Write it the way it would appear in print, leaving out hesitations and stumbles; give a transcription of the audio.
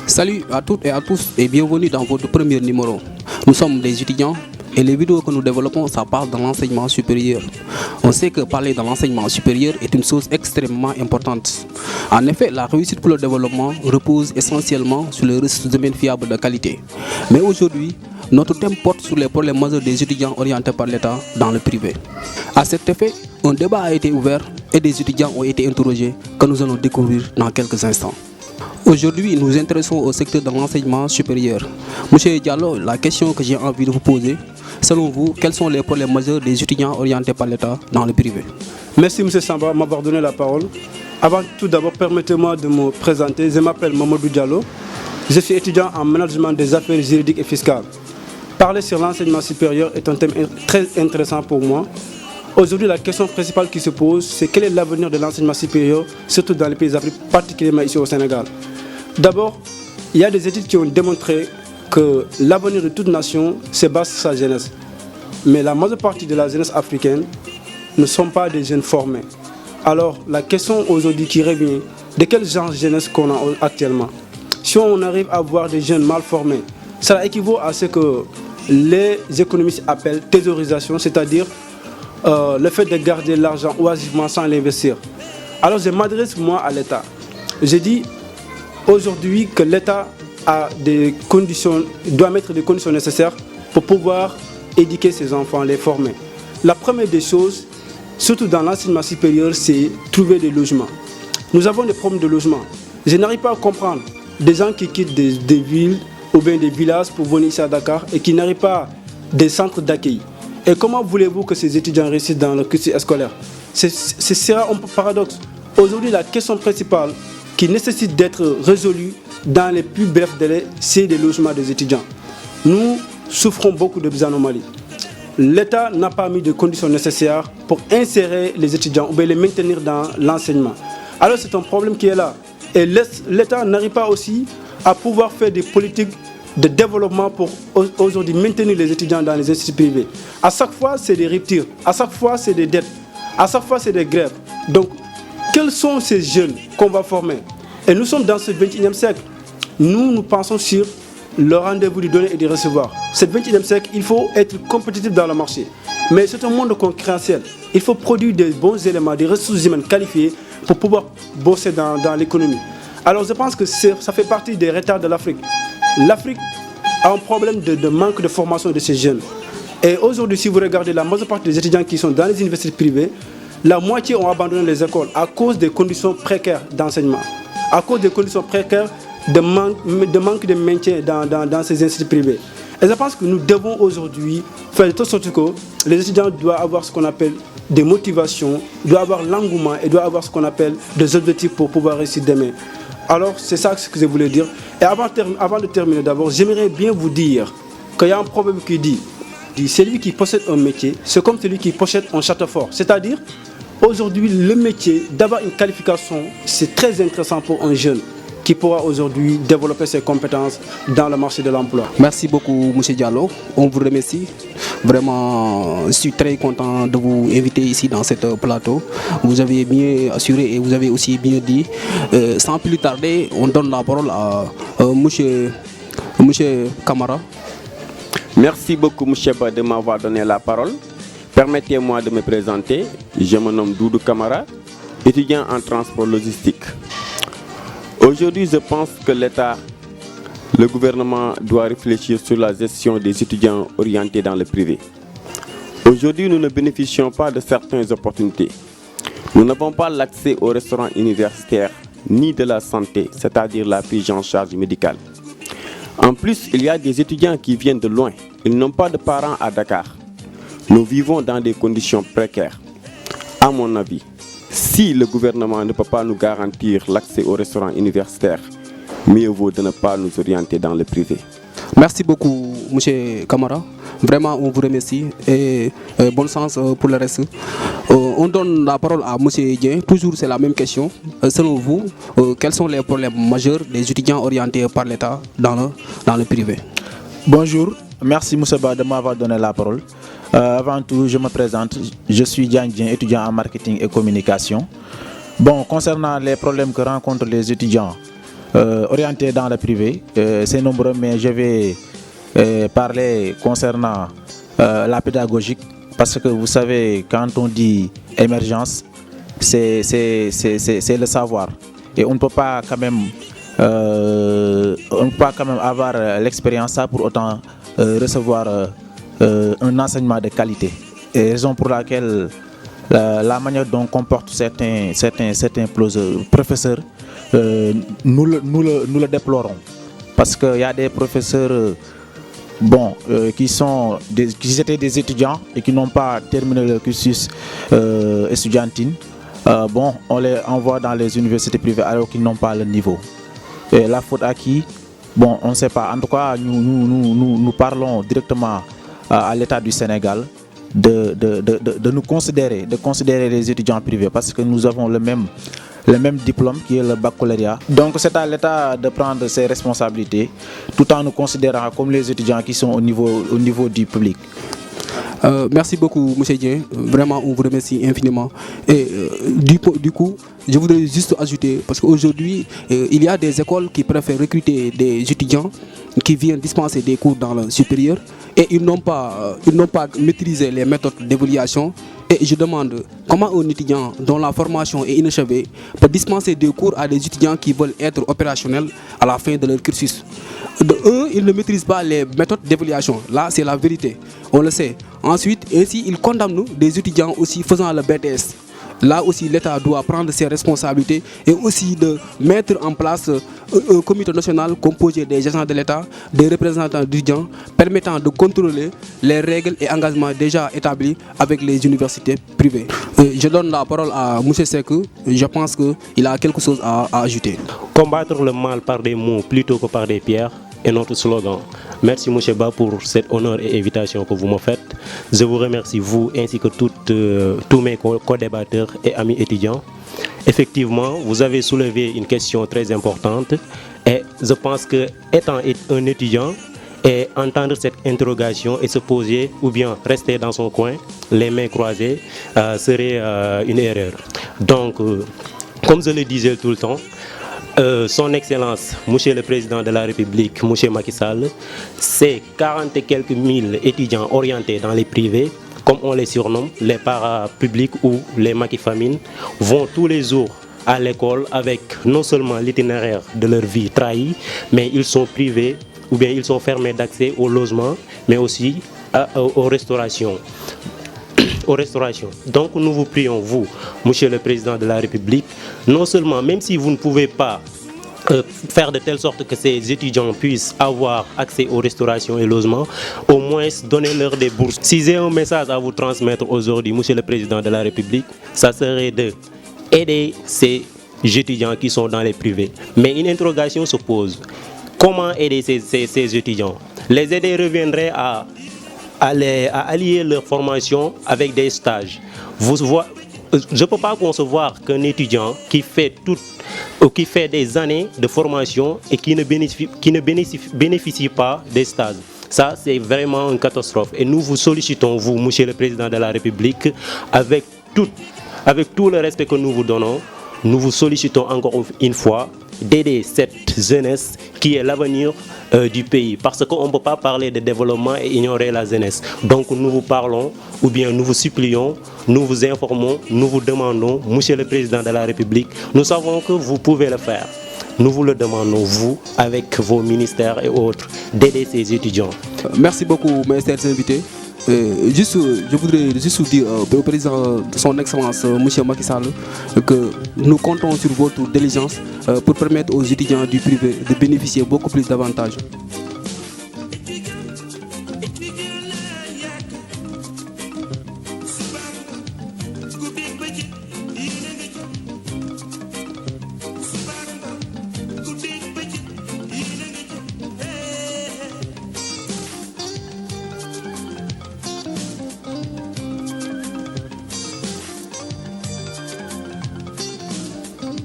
Salut à toutes et à tous et bienvenue dans votre premier numéro. Nous sommes des étudiants et les vidéos que nous développons, ça parle de l'enseignement supérieur. On sait que parler de l'enseignement supérieur est une chose extrêmement importante. En effet, la réussite pour le développement repose essentiellement sur les ressources humaines fiables de qualité. Mais aujourd'hui, notre thème porte sur les problèmes majeurs des étudiants orientés par l'État dans le privé. À cet effet, un débat a été ouvert et des étudiants ont été interrogés que nous allons découvrir dans quelques instants. Aujourd'hui, nous nous intéressons au secteur de l'enseignement supérieur. Monsieur Diallo, la question que j'ai envie de vous poser, selon vous, quels sont les problèmes majeurs des étudiants orientés par l'État dans le privé? Merci M. Samba de m'avoir donné la parole. Avant tout d'abord, permettez-moi de me présenter. Je m'appelle Mamadou Diallo. Je suis étudiant en management des affaires juridiques et fiscales. Parler sur l'enseignement supérieur est un thème très intéressant pour moi. Aujourd'hui, la question principale qui se pose, c'est quel est l'avenir de l'enseignement supérieur, surtout dans les pays d'Afrique, particulièrement ici au Sénégal. D'abord, il y a des études qui ont démontré que l'avenir de toute nation se base sur sa jeunesse. Mais la majeure partie de la jeunesse africaine ne sont pas des jeunes formés. Alors, la question aujourd'hui qui revient, de quel genre de jeunesse qu'on a actuellement? Si on arrive à avoir des jeunes mal formés, cela équivaut à ce que les économistes appellent thésaurisation, c'est-à-dire le fait de garder l'argent oisivement sans l'investir. Alors je m'adresse moi à l'État. Je dis aujourd'hui que l'État a des conditions, doit mettre des conditions nécessaires pour pouvoir éduquer ses enfants, les former. La première des choses, surtout dans l'enseignement supérieur, c'est trouver des logements. Nous avons des problèmes de logement. Je n'arrive pas à comprendre des gens qui quittent des villes ou bien des villages pour venir ici à Dakar et qui n'arrivent pas des centres d'accueil. Et comment voulez-vous que ces étudiants réussissent dans le cursus scolaire? Ce sera un paradoxe. Aujourd'hui, la question principale qui nécessite d'être résolue dans les plus brefs délais, c'est les logements des étudiants. Nous souffrons beaucoup de anomalies. L'État n'a pas mis de conditions nécessaires pour insérer les étudiants ou bien les maintenir dans l'enseignement. Alors c'est un problème qui est là. Et l'État n'arrive pas aussi à pouvoir faire des politiques de développement pour aujourd'hui maintenir les étudiants dans les instituts privés. À chaque fois, c'est des ruptures. À chaque fois, c'est des dettes. À chaque fois, c'est des grèves. Donc, quels sont ces jeunes qu'on va former? Et nous sommes dans ce 21e siècle. Nous pensons sur le rendez-vous du donner et du recevoir. Ce 21e siècle, il faut être compétitif dans le marché. Mais c'est un monde concurrentiel. Il faut produire des bons éléments, des ressources humaines qualifiées pour pouvoir bosser dans l'économie. Alors, je pense que ça fait partie des retards de l'Afrique. L'Afrique a un problème de manque de formation de ces jeunes. Et aujourd'hui, si vous regardez la majeure partie des étudiants qui sont dans les universités privées, la moitié ont abandonné les écoles à cause des conditions précaires d'enseignement, à cause des conditions précaires de manque de maintien dans ces instituts privés. Et je pense que nous devons aujourd'hui faire de toute sorte que les étudiants doivent avoir ce qu'on appelle des motivations, doivent avoir l'engouement et doivent avoir ce qu'on appelle des objectifs pour pouvoir réussir demain. Alors, c'est ça ce que je voulais dire. Et avant de terminer d'abord, j'aimerais bien vous dire qu'il y a un proverbe qui dit celui qui possède un métier, c'est comme celui qui possède un château fort. C'est-à-dire, aujourd'hui, le métier, d'avoir une qualification, c'est très intéressant pour un jeune qui pourra aujourd'hui développer ses compétences dans le marché de l'emploi. Merci beaucoup, M. Diallo. On vous remercie. Vraiment, je suis très content de vous inviter ici dans ce plateau. Vous avez bien assuré et vous avez aussi bien dit. Sans plus tarder, on donne la parole à M. Camara. Merci beaucoup, M. Ba, de m'avoir donné la parole. Permettez-moi de me présenter. Je me nomme Doudou Camara, étudiant en transport logistique. Aujourd'hui, je pense que l'État, le gouvernement doit réfléchir sur la gestion des étudiants orientés dans le privé. Aujourd'hui, nous ne bénéficions pas de certaines opportunités. Nous n'avons pas l'accès aux restaurants universitaires ni de la santé, c'est-à-dire la prise en charge médicale. En plus, il y a des étudiants qui viennent de loin. Ils n'ont pas de parents à Dakar. Nous vivons dans des conditions précaires. À mon avis, si le gouvernement ne peut pas nous garantir l'accès aux restaurants universitaires, mieux vaut de ne pas nous orienter dans le privé. Merci beaucoup, M. Camara. Vraiment, on vous remercie et bon sens pour le reste. On donne la parole à M. Dien. Toujours, c'est la même question. Selon vous, quels sont les problèmes majeurs des étudiants orientés par l'État dans le privé? Bonjour, merci Moussa Ba de m'avoir donné la parole. Avant tout, je me présente. Je suis Dian Dien, étudiant en marketing et communication. Bon, concernant les problèmes que rencontrent les étudiants orientés dans le privé. C'est nombreux, mais je vais parler concernant la pédagogique, parce que vous savez, quand on dit émergence, c'est le savoir. Et on ne peut pas quand même, avoir l'expérience ça pour autant recevoir un enseignement de qualité. Et raison pour laquelle la manière dont comportent certains professeurs, nous le déplorons. Parce qu'il y a des professeurs qui étaient des étudiants et qui n'ont pas terminé le cursus estudiantine. On les envoie dans les universités privées alors qu'ils n'ont pas le niveau. Et la faute à qui? On ne sait pas. En tout cas, nous parlons directement à l'État du Sénégal de nous considérer, de considérer les étudiants privés, parce que nous avons le même diplôme qui est le baccalauréat. Donc c'est à l'État de prendre ses responsabilités tout en nous considérant comme les étudiants qui sont au niveau du public. Merci beaucoup, M. Dien. Vraiment, on vous remercie infiniment. Et du coup, je voudrais juste ajouter, parce qu'aujourd'hui, il y a des écoles qui préfèrent recruter des étudiants qui viennent dispenser des cours dans le supérieur et ils n'ont pas maîtrisé les méthodes d'évaluation. Et je demande comment un étudiant dont la formation est inachevée peut dispenser des cours à des étudiants qui veulent être opérationnels à la fin de leur cursus. De un, ils ne maîtrisent pas les méthodes d'évaluation. Là, c'est la vérité. On le sait. Ensuite, ainsi, ils condamnent des étudiants aussi faisant le BTS. Là aussi, l'État doit prendre ses responsabilités et aussi de mettre en place un comité national composé des agents de l'État, des représentants d'étudiants, permettant de contrôler les règles et engagements déjà établis avec les universités privées. Je donne la parole à M. Sekou. Je pense qu'il a quelque chose à ajouter. Combattre le mal par des mots plutôt que par des pierres est notre slogan. Merci M. Ba pour cet honneur et invitation que vous me faites. Je vous remercie, vous ainsi que tous mes co-débatteurs et amis étudiants. Effectivement, vous avez soulevé une question très importante et je pense que étant un étudiant et entendre cette interrogation et se poser ou bien rester dans son coin, les mains croisées, serait une erreur. Donc, comme je le disais tout le temps, Son Excellence, Monsieur le Président de la République, Monsieur Macky Sall, c'est 40 et quelques mille étudiants orientés dans les privés, comme on les surnomme, les parapublics ou les maquifamines, vont tous les jours à l'école avec non seulement l'itinéraire de leur vie trahi, mais ils sont privés ou bien ils sont fermés d'accès au logement, mais aussi aux restaurations. Donc nous vous prions, vous, Monsieur le Président de la République, non seulement, même si vous ne pouvez pas faire de telle sorte que ces étudiants puissent avoir accès aux restaurations et logements, au moins donner-leur des bourses. Si j'ai un message à vous transmettre aujourd'hui, Monsieur le Président de la République, ça serait d'aider ces étudiants qui sont dans les privés. Mais une interrogation se pose. Comment aider ces étudiants? Les aider reviendrait à allier leur formation avec des stages. Je ne peux pas concevoir qu'un étudiant qui fait des années de formation et qui ne bénéficie pas des stages. Ça, c'est vraiment une catastrophe. Et nous vous sollicitons, vous, Monsieur le Président de la République, avec tout le respect que nous vous donnons, nous vous sollicitons encore une fois d'aider cette jeunesse qui est l'avenir du pays. Parce qu'on ne peut pas parler de développement et ignorer la jeunesse. Donc nous vous parlons, ou bien nous vous supplions, nous vous informons, nous vous demandons, Monsieur le Président de la République, nous savons que vous pouvez le faire. Nous vous le demandons, vous, avec vos ministères et autres, d'aider ces étudiants. Merci beaucoup, mes chers invités. Je voudrais juste dire au président de son Excellence, M. Macky Sall, que nous comptons sur votre diligence pour permettre aux étudiants du privé de bénéficier beaucoup plus d'avantages.